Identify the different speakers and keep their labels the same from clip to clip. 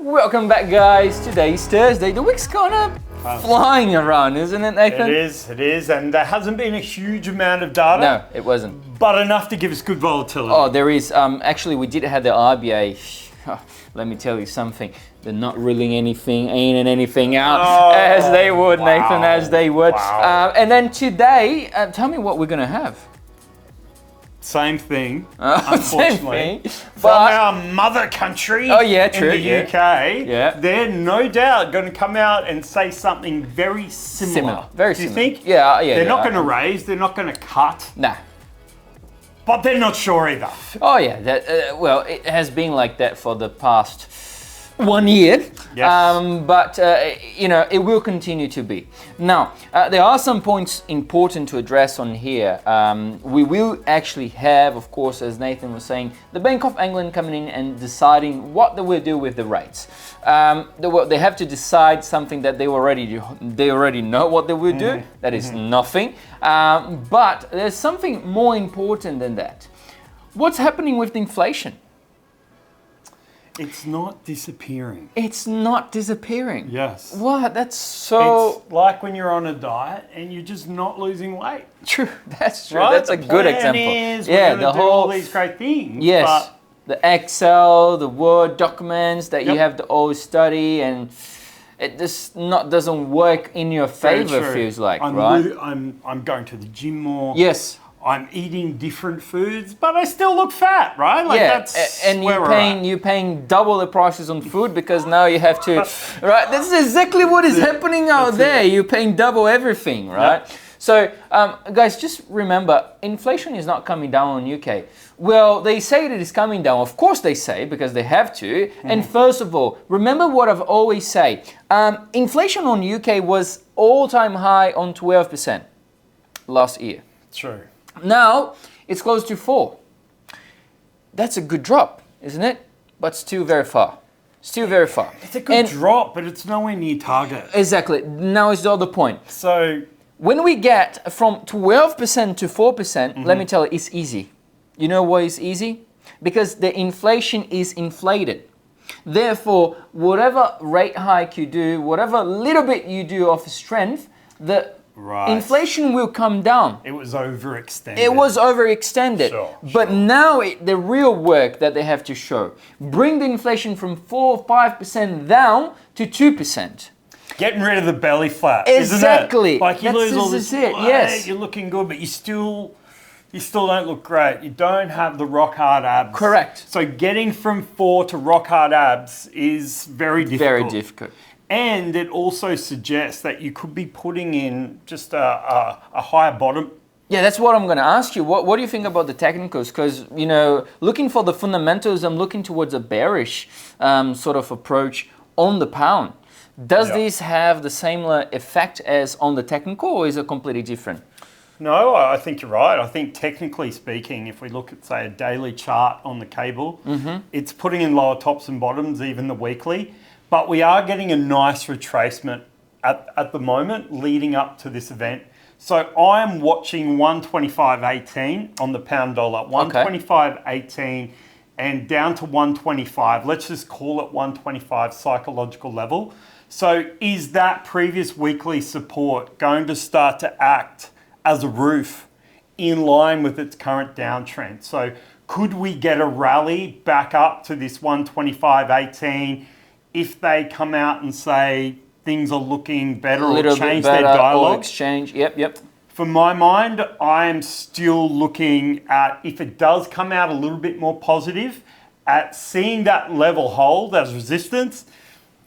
Speaker 1: Welcome back, guys. Today's Thursday. The week's kind of flying around, isn't it, Nathan?
Speaker 2: It is, and there hasn't been a huge amount of data.
Speaker 1: No, it wasn't.
Speaker 2: But enough to give us good volatility.
Speaker 1: Oh, there is. Actually, we did have the RBA. Let me tell you something. They're not ruling anything in and anything out as they would, Nathan, as they would.
Speaker 2: Wow.
Speaker 1: And then today, tell me what we're going to have.
Speaker 2: Same thing, unfortunately.
Speaker 1: Same thing,
Speaker 2: From our mother country
Speaker 1: true,
Speaker 2: in the UK, they're no doubt going to come out and say something very similar.
Speaker 1: Very
Speaker 2: Do you
Speaker 1: similar.
Speaker 2: think?
Speaker 1: Yeah.
Speaker 2: They're not going to raise, they're not going to cut.
Speaker 1: Nah.
Speaker 2: But they're not sure either.
Speaker 1: Oh yeah, that well, it has been like that for the past 1 year.
Speaker 2: Yes.
Speaker 1: But you know, it will continue to be. Now, there are some points important to address on here. We will actually have, of course, as Nathan was saying, the Bank of England coming in and deciding what they will do with the rates. They have to decide something that they already know what they will do. That is nothing. But there's something more important than that. What's happening with the inflation?
Speaker 2: It's not disappearing.
Speaker 1: It's not disappearing.
Speaker 2: Yes.
Speaker 1: What? That's so...
Speaker 2: It's like when you're on a diet and you're just not losing weight.
Speaker 1: True, that's true.
Speaker 2: Right?
Speaker 1: That's a good example.
Speaker 2: Yeah, the whole all these great things.
Speaker 1: Yes, the Excel, the Word documents that you have to always study, and it just doesn't work in your favor. Feels like, right?
Speaker 2: I'm going to the gym more.
Speaker 1: Yes.
Speaker 2: I'm eating different foods, but I still look fat, right? Like that's
Speaker 1: and
Speaker 2: where
Speaker 1: you're paying double the prices on food because now you have to, right? That's exactly what is happening out there. You're paying double everything, right? Yep. So, guys, just remember, inflation is not coming down in UK. Well, they say that it's coming down. Of course they say, because they have to. And first of all, remember what I've always say. Inflation on UK was all-time high on 12% last year.
Speaker 2: True.
Speaker 1: Now, it's close to 4. That's a good drop, isn't it? But still very far. Still very far.
Speaker 2: It's a good drop, but it's nowhere near target.
Speaker 1: Exactly. Now is the other point.
Speaker 2: So,
Speaker 1: when we get from 12% to 4%, let me tell you, it's easy. You know why it's easy? Because the inflation is inflated. Therefore, whatever rate hike you do, whatever little bit you do of strength, the inflation will come down.
Speaker 2: It was overextended.
Speaker 1: It was overextended. But now the real work that they have to show, bring the inflation from 4 or 5% down to 2%.
Speaker 2: Getting rid of the belly flap,
Speaker 1: exactly.
Speaker 2: Isn't it? Like you lose all this
Speaker 1: weight, yes.
Speaker 2: You're looking good, but you still don't look great. You don't have the rock hard abs.
Speaker 1: Correct.
Speaker 2: So getting from 4 to rock hard abs is very difficult.
Speaker 1: Very difficult.
Speaker 2: And it also suggests that you could be putting in just a higher bottom.
Speaker 1: Yeah, that's what I'm going to ask you. What do you think about the technicals? Because, you know, looking for the fundamentals, I'm looking towards a bearish sort of approach on the pound. Does this have the same effect as on the technical, or is it completely different?
Speaker 2: No, I think you're right. I think technically speaking, if we look at, say, a daily chart on the cable, it's putting in lower tops and bottoms, even the weekly. But we are getting a nice retracement at the moment leading up to this event. So I'm watching 125.18 on the pound dollar, 125.18 and down to 125. Let's just call it 125 psychological level. So is that previous weekly support going to start to act as a roof in line with its current downtrend? So could we get a rally back up to this 125.18 if they come out and say things are looking better or change their dialogue?
Speaker 1: Exchange, yep.
Speaker 2: For my mind, I am still looking at, if it does come out a little bit more positive, at seeing that level hold as resistance.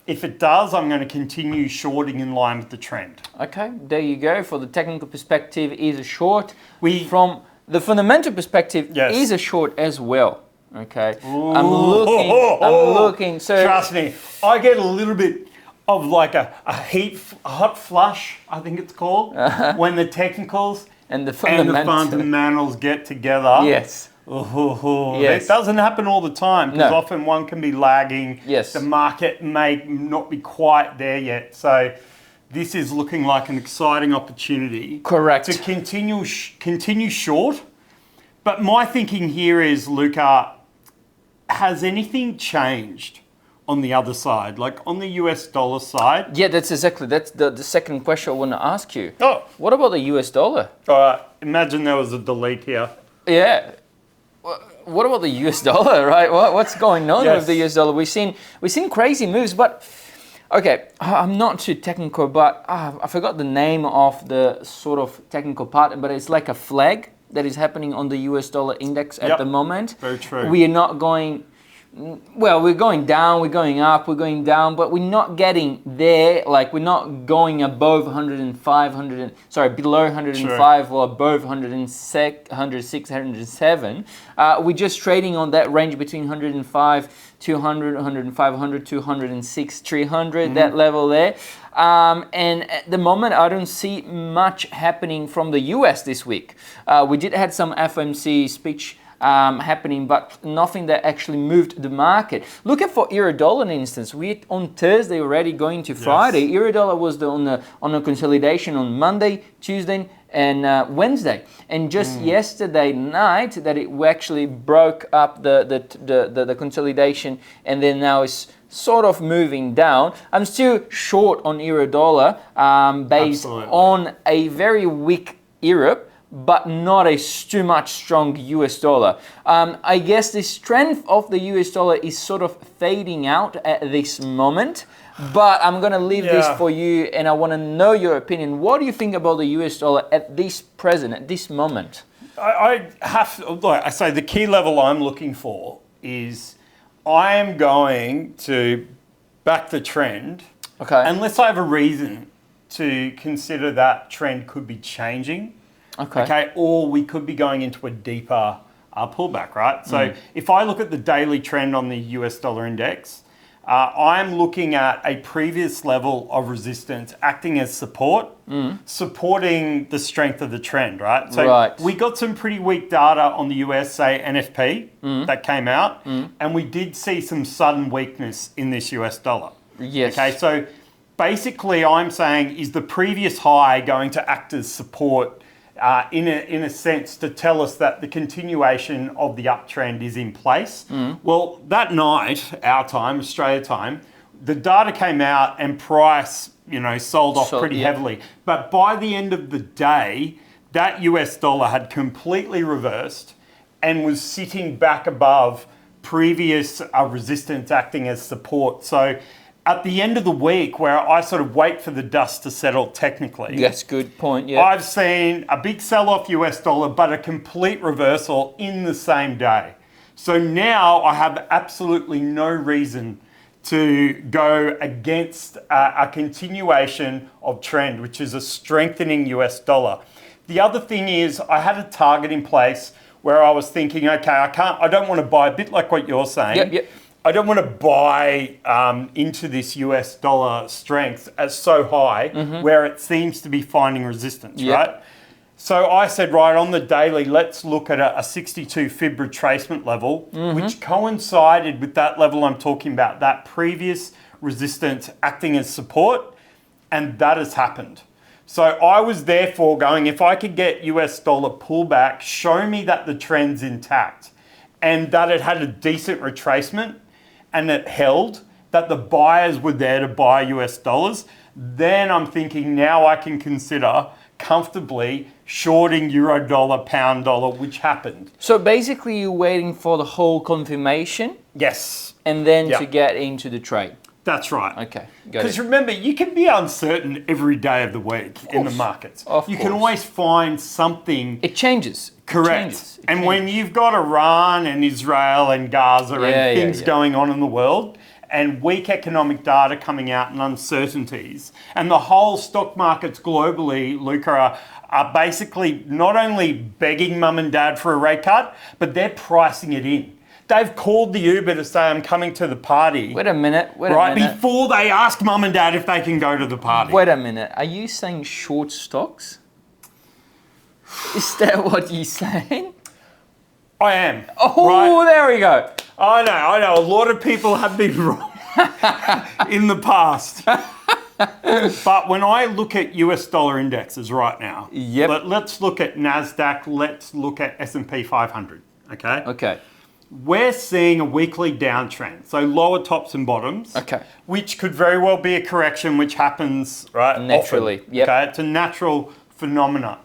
Speaker 2: If it does, I'm going to continue shorting in line with the trend. Okay,
Speaker 1: there you go. For the technical perspective, is a short. From the fundamental perspective, is a short as well. Okay,
Speaker 2: ooh,
Speaker 1: I'm looking. So
Speaker 2: trust me, I get a little bit of like a hot flush, I think it's called, when the technicals and the fundamentals get together.
Speaker 1: Yes.
Speaker 2: It doesn't happen all the time, because often one can be lagging.
Speaker 1: Yes.
Speaker 2: The market may not be quite there yet. So this is looking like an exciting opportunity.
Speaker 1: Correct.
Speaker 2: To continue short. But my thinking here is, Luca, has anything changed on the other side, like on the US dollar side.
Speaker 1: Yeah, that's the second question I want to ask you.
Speaker 2: Oh,
Speaker 1: What about the US dollar?
Speaker 2: imagine there was a delete here.
Speaker 1: Yeah. What about the US dollar, right? What's going on
Speaker 2: Yes.
Speaker 1: with the US dollar? We've seen crazy moves, but okay, I'm not too technical, but I forgot the name of the sort of technical part, but it's like a flag that is happening on the US dollar index at the moment.
Speaker 2: Very true.
Speaker 1: We are not going, well, we're going down, we're going up, we're going down, but we're not getting there. Like we're not going above 105, below 105 or above 106, 107. We're just trading on that range between 105, 200, 105, 100, 206, 300, that level there. And at the moment, I don't see much happening from the US this week. We did have some FOMC speech happening, but nothing that actually moved the market. Look at for euro dollar, for instance. We on Thursday already going to Friday. Yes. Euro dollar was on a consolidation on Monday, Tuesday, and Wednesday. And just yesterday night that it actually broke up the consolidation, and then now it's sort of moving down. I'm still short on euro dollar based on a very weak Europe, but not too much strong US dollar. I guess the strength of the US dollar is sort of fading out at this moment, but I'm gonna leave this for you, and I wanna know your opinion. What do you think about the US dollar at this moment?
Speaker 2: I say the key level I'm looking for is I am going to back the trend, unless I have a reason to consider that trend could be changing. Okay, or we could be going into a deeper pullback, right? So if I look at the daily trend on the US dollar index, I'm looking at a previous level of resistance acting as support, supporting the strength of the trend, right? So we got some pretty weak data on the US, say NFP, that came out, and we did see some sudden weakness in this US dollar.
Speaker 1: Yes.
Speaker 2: Okay, so basically I'm saying, is the previous high going to act as support in a sense to tell us that the continuation of the uptrend is in place? Well, that night, our time, Australia time, the data came out and price, sold off pretty heavily. But by the end of the day, that US dollar had completely reversed and was sitting back above previous resistance acting as support. So at the end of the week, where I sort of wait for the dust to settle technically.
Speaker 1: That's a good point, yeah.
Speaker 2: I've seen a big sell-off US dollar, but a complete reversal in the same day. So now I have absolutely no reason to go against a continuation of trend, which is a strengthening US dollar. The other thing is I had a target in place where I was thinking, okay, I don't want to buy, a bit like what you're saying.
Speaker 1: Yep.
Speaker 2: I don't want to buy into this US dollar strength as so high where it seems to be finding resistance, right? So I said, right, on the daily, let's look at a 62 fib retracement level, which coincided with that level I'm talking about, that previous resistance acting as support, and that has happened. So I was therefore going, if I could get US dollar pullback, show me that the trend's intact and that it had a decent retracement, and it held, that the buyers were there to buy US dollars, then I'm thinking now I can consider comfortably shorting euro dollar, pound dollar, which happened.
Speaker 1: So basically you're waiting for the whole confirmation?
Speaker 2: Yes.
Speaker 1: And then to get into the trade?
Speaker 2: That's right.
Speaker 1: Okay, got it.
Speaker 2: Because remember, you can be uncertain every day of the week in the markets. You can always find something.
Speaker 1: It changes.
Speaker 2: Correct. And when you've got Iran and Israel and Gaza and things going on in the world, and weak economic data coming out and uncertainties, and the whole stock markets globally, Luca, are basically not only begging mum and dad for a rate cut, but they're pricing it in. They've called the Uber to say, I'm coming to the party.
Speaker 1: Wait a minute.
Speaker 2: Before they ask mum and dad if they can go to the party.
Speaker 1: Wait a minute. Are you saying short stocks? Is that what you're saying?
Speaker 2: I am.
Speaker 1: Oh, there we go.
Speaker 2: I know. A lot of people have been wrong in the past. But when I look at US dollar indexes right now, let's look at NASDAQ, let's look at S&P 500, okay?
Speaker 1: Okay.
Speaker 2: we're seeing a weekly downtrend, so lower tops and bottoms,
Speaker 1: Okay.
Speaker 2: which could very well be a correction which happens right
Speaker 1: Naturally,
Speaker 2: often,
Speaker 1: yep.
Speaker 2: okay? It's a natural phenomena.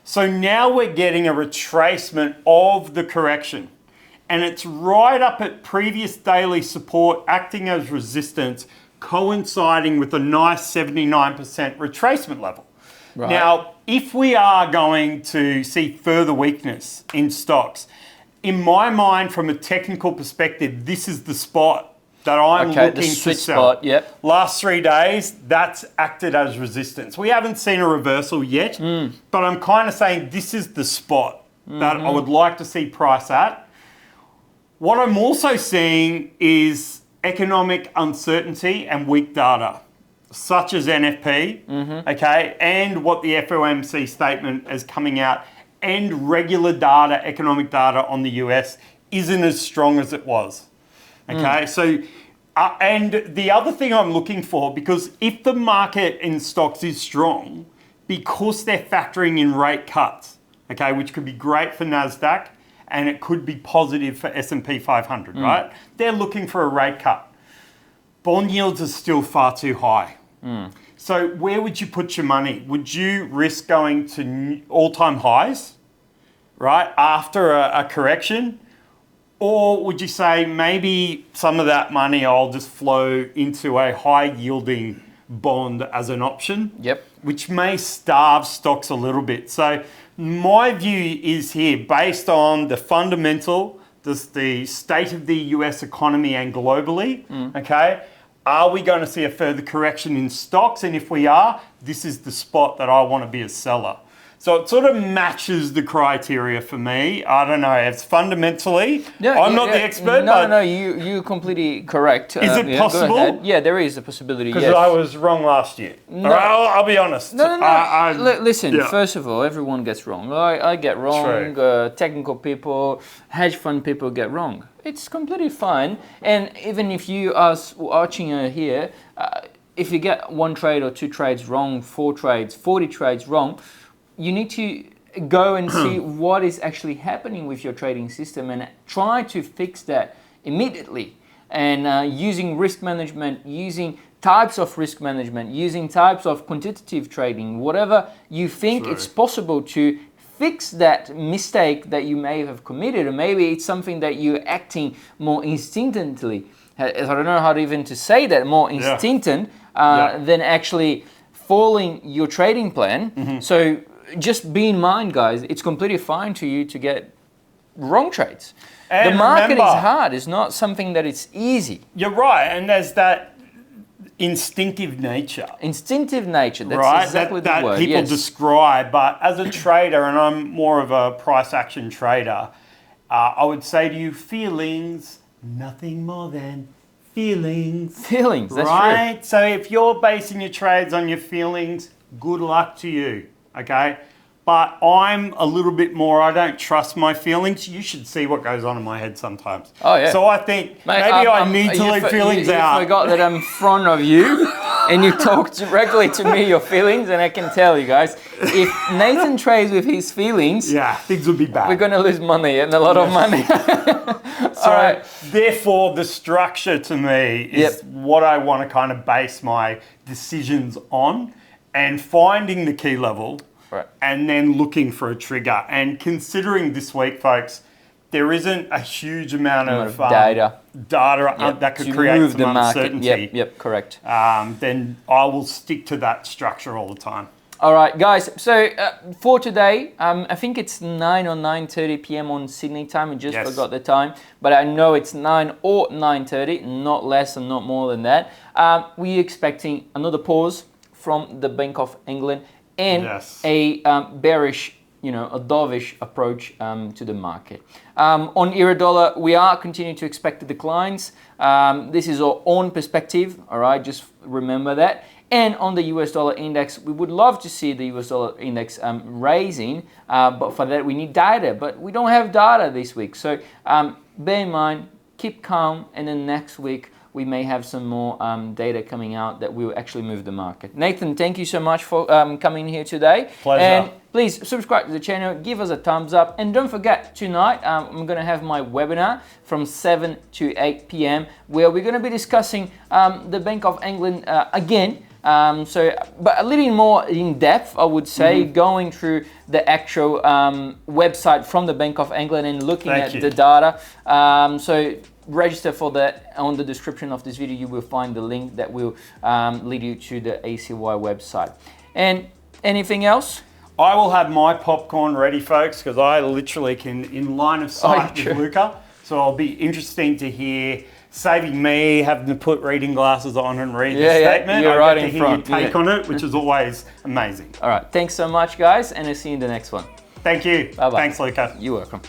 Speaker 2: So now we're getting a retracement of the correction, and it's right up at previous daily support, acting as resistance, coinciding with a nice 79% retracement level.
Speaker 1: Right.
Speaker 2: Now, if we are going to see further weakness in stocks, in my mind, from a technical perspective, this is the spot that I'm
Speaker 1: Okay,
Speaker 2: looking
Speaker 1: the
Speaker 2: to
Speaker 1: sweet
Speaker 2: sell.
Speaker 1: spot, yep.
Speaker 2: Last 3 days, that's acted as resistance. We haven't seen a reversal yet, but I'm kind of saying this is the spot that I would like to see price at. What I'm also seeing is economic uncertainty and weak data, such as NFP, okay, and what the FOMC statement is coming out, and regular data, economic data on the US isn't as strong as it was, okay? So, and the other thing I'm looking for, because if the market in stocks is strong, because they're factoring in rate cuts, okay, which could be great for NASDAQ, and it could be positive for S&P 500, right? They're looking for a rate cut. Bond yields are still far too high. So where would you put your money? Would you risk going to all-time highs, right, after a correction? Or would you say maybe some of that money I'll just flow into a high-yielding bond as an option?
Speaker 1: Yep.
Speaker 2: Which may starve stocks a little bit. So my view is here, based on the fundamental, the state of the US economy and globally, okay? Are we going to see a further correction in stocks? And if we are, this is the spot that I want to be a seller. So it sort of matches the criteria for me. I don't know. It's fundamentally, I'm not the expert.
Speaker 1: No, you're completely correct.
Speaker 2: Is it possible?
Speaker 1: Go ahead. Yeah, there is a possibility,
Speaker 2: Because
Speaker 1: yes.
Speaker 2: I was wrong last year.
Speaker 1: No.
Speaker 2: All right, I'll be honest.
Speaker 1: No. Listen,
Speaker 2: yeah.
Speaker 1: first of all, everyone gets wrong. I get wrong. Technical people, hedge fund people get wrong. It's completely fine. And even if you are watching here, if you get 1 trade or 2 trades wrong, 4 trades, 40 trades wrong, you need to go and see what is actually happening with your trading system and try to fix that immediately. And using risk management, using types of risk management, using types of quantitative trading, whatever you think it's possible to fix that mistake that you may have committed, or maybe it's something that you're acting more instinctively. I don't know how to even to say that, more instinctive than actually following your trading plan. So just be in mind, guys, it's completely fine to you to get wrong trades. And the market is hard. It's not something that it's easy.
Speaker 2: You're right. And there's that instinctive nature.
Speaker 1: Instinctive nature, that's exactly the word.
Speaker 2: That people describe. But as a trader, and I'm more of a price action trader, I would say to you, feelings, nothing more than feelings.
Speaker 1: Feelings, that's
Speaker 2: right?
Speaker 1: true.
Speaker 2: So if you're basing your trades on your feelings, good luck to you, okay? But I'm a little bit more, I don't trust my feelings. You should see what goes on in my head sometimes.
Speaker 1: Oh, yeah.
Speaker 2: So I think maybe I need to leave feelings out.
Speaker 1: You forgot that I'm in front of you and you talk directly to me, your feelings, and I can tell you guys, if Nathan trades with his feelings,
Speaker 2: things would be bad.
Speaker 1: We're going to lose money and a lot of money.
Speaker 2: So therefore, the structure to me is what I want to kind of base my decisions on, and finding the key level. And then looking for a trigger. And considering this week, folks, there isn't a huge amount of data that could create some uncertainty.
Speaker 1: Yep, correct.
Speaker 2: Then I will stick to that structure all the time.
Speaker 1: All right, guys. So for today, I think it's 9 or 9:30 p.m. on Sydney time. I just forgot the time, but I know it's 9 or 9:30, not less and not more than that. We're expecting another pause from the Bank of England and a bearish, a dovish approach to the market. On euro dollar, we are continuing to expect the declines. This is our own perspective, all right? Just remember that. And on the US dollar index, we would love to see the US dollar index raising, but for that we need data. But we don't have data this week. So bear in mind, keep calm, and then next week we may have some more data coming out that will actually move the market. Nathan, thank you so much for coming here today.
Speaker 2: Pleasure.
Speaker 1: And please subscribe to the channel, give us a thumbs up, and don't forget, tonight I'm going to have my webinar from 7 to 8 p.m. where we're going to be discussing the Bank of England again. But a little more in depth, I would say, going through the actual website from the Bank of England and looking at the data. So register for that. On the description of this video, you will find the link that will lead you to the ACY website. And anything else?
Speaker 2: I will have my popcorn ready, folks, because I literally can in line of sight with Luca. So it'll be interesting to hear, saving me having to put reading glasses on and read the statement.
Speaker 1: You're right in
Speaker 2: to hear
Speaker 1: front.
Speaker 2: your take on it, which is always amazing.
Speaker 1: All right. Thanks so much, guys, and I'll see you in the next one.
Speaker 2: Thank you.
Speaker 1: Bye-bye.
Speaker 2: Thanks, Luca.
Speaker 1: You're welcome.